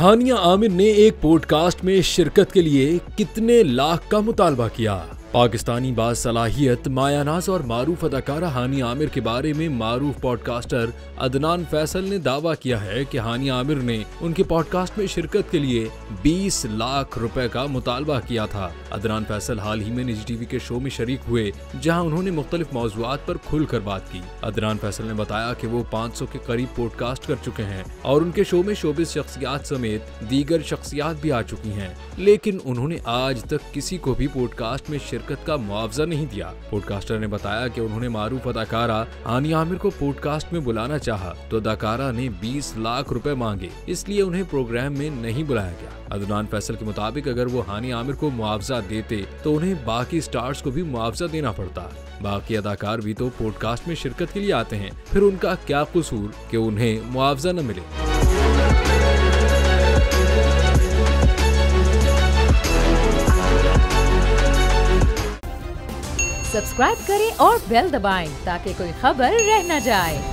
हानिया आमिर ने एक पॉडकास्ट में शिरकत के लिए कितने लाख का मुतालबा किया। पाकिस्तानी बासलाहियत मायानाज और मारूफ अदाकारा हानिया आमिर के बारे में मारूफ पॉडकास्टर अदनान फैसल ने दावा किया है कि हानिया आमिर ने उनके पॉडकास्ट में शिरकत के लिए 20 लाख रुपए का मुतालबा किया था। अदनान फैसल हाल ही में निजी टीवी के शो में शरीक हुए, जहां उन्होंने मुख्तलिफ मौज़ूआत पर खुलकर बात की। अदनान फैसल ने बताया कि वो 500 के करीब पॉडकास्ट कर चुके हैं और उनके शो में शोबिज़ शख्सियात समेत दीगर शख्सियात भी आ चुकी हैं, लेकिन उन्होंने आज तक किसी को भी पॉडकास्ट में शिरकत का मुआवजा नहीं दिया। पॉडकास्टर ने बताया कि उन्होंने मारूफ अदाकारा हानिया आमिर को पॉडकास्ट में बुलाना चाहा तो अदाकारा ने 20 लाख रुपए मांगे, इसलिए उन्हें प्रोग्राम में नहीं बुलाया गया। अदनान फैसल के मुताबिक अगर वो हानिया आमिर को मुआवजा देते तो उन्हें बाकी स्टार्स को भी मुआवजा देना पड़ता। बाकी अदाकार भी तो पॉडकास्ट में शिरकत के लिए आते हैं, फिर उनका क्या कसूर कि उन्हें मुआवजा न मिले। सब्सक्राइब करें और बेल दबाएं ताकि कोई खबर रह न जाए।